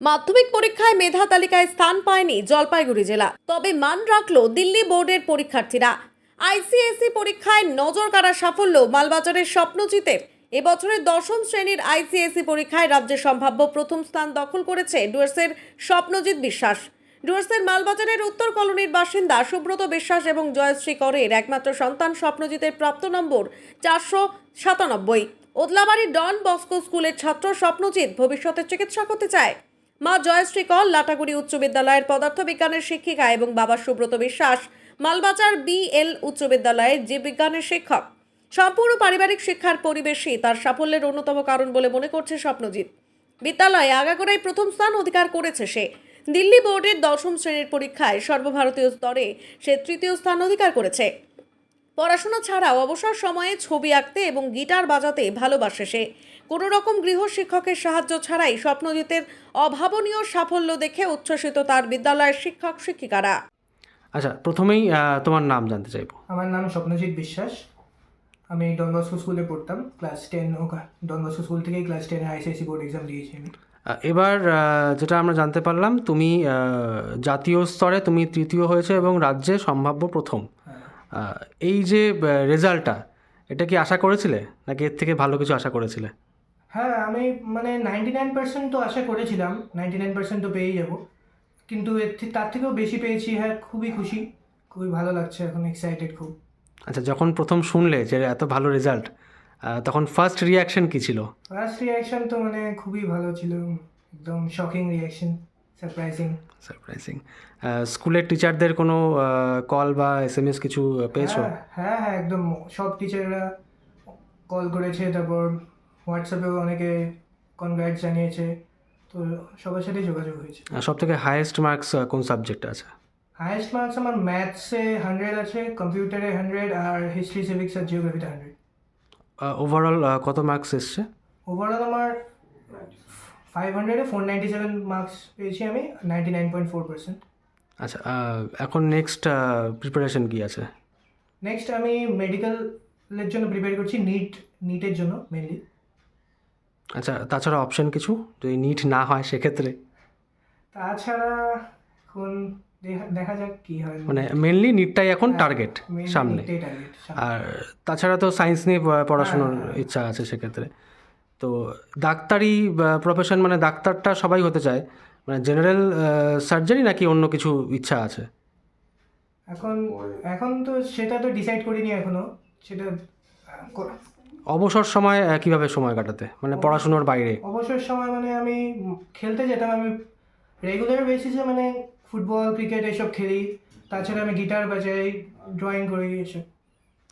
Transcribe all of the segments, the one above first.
মাধ্যমিক পরীক্ষায় মেধা তালিকায় স্থান পায়নি জলপাইগুড়ি জেলা, তবে মান রাখলো দিল্লি বোর্ডের পরীক্ষার্থীরা। আইসিএসই পরীক্ষায় নজর কাড়া সাফল্য মালবাজারের স্বপ্নজিতের। এবছরের দশম শ্রেণীর আইসিএসই পরীক্ষায় রাজ্যে সম্ভাব্য প্রথম স্থান দখল করেছে ডুয়ার্সের স্বপ্নজিৎ বিশ্বাস। ডুয়ার্সের মালবাজারের উত্তর কলোনির বাসিন্দা সুব্রত বিশ্বাস এবং জয়শ্রী করের একমাত্র সন্তান স্বপ্নজিতের প্রাপ্ত নম্বর 497। ওদলাবাড়ির ডন বস্কো স্কুলের ছাত্র স্বপ্নজিৎ ভবিষ্যতে চিকিৎসা করতে চায়। মা জয়শ্রী কর লাটাগুড়ি উচ্চ বিদ্যালয়ের পদার্থবিজ্ঞানের শিক্ষিকা এবং বাবা সুব্রত বিশ্বাস মালবাজার বিএল উচ্চ বিদ্যালয়ের জীববিজ্ঞানের শিক্ষক। সম্পূর্ণ পারিবারিক শিক্ষার পরিবেশই তার সাফল্যের অন্যতম কারণ বলে মনে করছে স্বপ্নজিৎ। বিদ্যালয়ে আগাগোড়াই প্রথম স্থান অধিকার করেছে সে। দিল্লি বোর্ডের দশম শ্রেণীর পরীক্ষায় সর্বভারতীয় স্তরে সে তৃতীয় স্থান অধিকার করেছে। পড়াশোনা ছাড়াও অবসর সময়ে ছবি আঁকতে এবং গিটার বাজাতে ভালোবাসে সে। কোনো রকম গৃহ শিক্ষকের সাহায্য ছাড়াই স্বপ্নজিতের অভাবনীয় সাফল্য দেখে উচ্ছ্বসিত তার বিদ্যালয়ের শিক্ষক শিক্ষিকারা। আচ্ছা, প্রথমেই তোমার নাম জানতে চাইবো। আমার নাম স্বপ্নজিৎ বিশ্বাস। আমি ডন বস্কো স্কুলে পড়তাম, ক্লাস 10 ডন বস্কো স্কুল থেকেই ক্লাস 10 আইসিএসসি বোর্ড এক্সাম দিয়েছি আমি। এবার যেটা আমরা জানতে পারলাম, তুমি জাতীয় স্তরে তুমি তৃতীয় হয়েছে এবং রাজ্যে সম্ভাব্য প্রথম। এই যে রেজাল্টটা, এটা কি আশা করেছিলে নাকি এর থেকে ভালো কিছু আশা করেছিলে? হ্যাঁ, আমি 99% তো আশা করেছিলাম, 99% তো পেয়েই যাব, কিন্তু তার থেকেও বেশি পেয়েছি। হ্যাঁ, খুবই খুশি, খুবই ভালো লাগছে, এখন এক্সাইটেড খুব। আচ্ছা, যখন প্রথম শুনলে যে এত ভালো রেজাল্ট, তখন ফার্স্ট রিয়াকশন কী ছিল? ফার্স্ট রিয়াকশন তো খুবই ভালো ছিল, একদম শকিং রিয়াকশন, সারপ্রাইজিং। স্কুলের টিচারদের কোনো কল বা এসএমএস কিছু পেয়েছো? হ্যাঁ, একদম সব টিচাররা কল করেছে, তারপর হোয়াটসঅ্যাপেও অনেকে কনগ্রাটস জানিয়েছে, তো সবার সাথেই যোগাযোগ হয়েছে। সব থেকে হায়েস্ট মার্কস কোন সাবজেক্টে আছে? হায়েস্ট মার্কস আমার ম্যাথসে 100 আছে, কম্পিউটারে 100, আর হিস্ট্রি, সিভিক্স আর জিওগ্রাফিতে 100। ওভারঅল কত মার্কস এসছে? ওভারঅল আমার 500-এ 497 মার্কস পেয়েছি আমি, 99.4%। আচ্ছা, এখন নেক্সট প্রিপারেশন কী আছে? নেক্সট আমি মেডিকেলের জন্য প্রিপেয়ার করছি, নিটের জন্য মেনলি। আচ্ছা, তাছাড়া অপশন কিছু যদি নিট না হয় সেক্ষেত্রে? তাছাড়া এখন দেখা যাক কি হয়। মেনলি নিটটাই এখন টার্গেট সামনে। আর তাছাড়া তো সায়েন্স নিয়ে পড়াশোনার ইচ্ছা আছে সেক্ষেত্রে। তো ডাক্তারি প্রফেশন, ডাক্তারটা সবাই হতে চায়, জেনারেল সার্জারি নাকি অন্য কিছু ইচ্ছা আছে? এখন তো সেটা তো ডিসাইড করিনি এখনো, সেটা। অবসর সময় কিভাবে সময় কাটাতে, পড়াশোনার বাইরে? অবসর সময় আমি খেলতে যেতাম, আমি রেগুলার বেসিসে ফুটবল, ক্রিকেট এসব খেলি। তাছাড়া আমি গিটার বাজাই, ড্রয়িং করি এসব।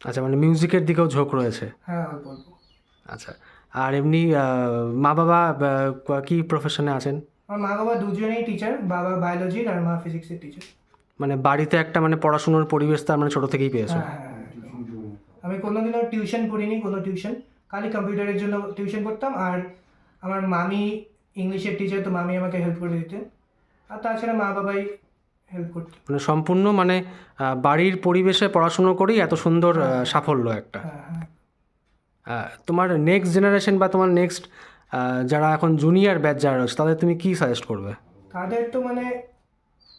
আচ্ছা, মিউজিকের দিকেও ঝোঁক রয়েছে? হ্যাঁ, অল্প অল্প। আচ্ছা, আর এমনি মা বাবা কি প্রফেশনে আছেন? আমার মা বাবা দুজনেই টিচার, বাবা বায়োলজির আর মা ফিজিক্সের টিচার। বাড়িতে একটা পড়াশোনার পরিবেশ তার ছোটো থেকেই পেয়েছো? হ্যাঁ, আমি কোনোদিনও টিউশন পড়িনি, কোনো টিউশন, খালি কম্পিউটারের জন্য টিউশন পড়তাম। আর আমার মামি ইংলিশের টিচার, তো মামি আমাকে হেল্প করে দিতেন, আর তাছাড়া মা বাবাই হেল্প করতেন। সম্পূর্ণ বাড়ির পরিবেশে পড়াশুনো করেই এত সুন্দর সাফল্য একটা। তোমার নেক্সট জেনারেশন বা তোমার নেক্সট যারা এখন জুনিয়র ব্যাচ যারা রয়েছে, তাদের তুমি কি সাজেস্ট করবে? তাদের তো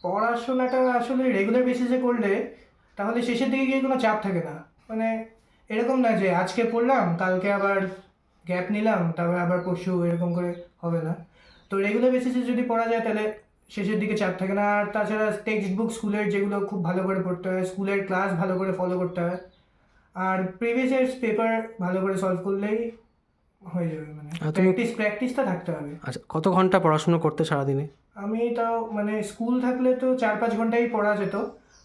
পড়াশোনাটা আসলে রেগুলার বেসিসে করলে তাহলে শেষের দিকে গিয়ে কোনো চাপ থাকে না। এরকম না যে আজকে পড়লাম, কালকে আবার গ্যাপ নিলাম, তারপরে আবার পরশু, এরকম করে হবে না। তো রেগুলার বেসিসে যদি পড়া যায় তাহলে শেষের দিকে চাপ থাকে না। আর তাছাড়া টেক্সট বুক স্কুলের যেগুলো খুব ভালো করে পড়তে হয়, স্কুলের ক্লাস ভালো করে ফলো করতে হয়, আর প্রিভিয়াস ইয়ার্স পেপার ভালো করে সলভ করলেই হয়ে যাবে। প্র্যাকটিসটা থাকতে হবে। আচ্ছা, কত ঘন্টা পড়াশুনো করতে সারাদিনে? আমি তাও স্কুল থাকলে তো 4-5 ঘন্টাই পড়া যেত,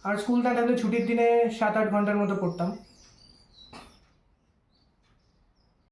আর স্কুল না থাকলে ছুটির দিনে 7-8 ঘন্টার মতো পড়তাম।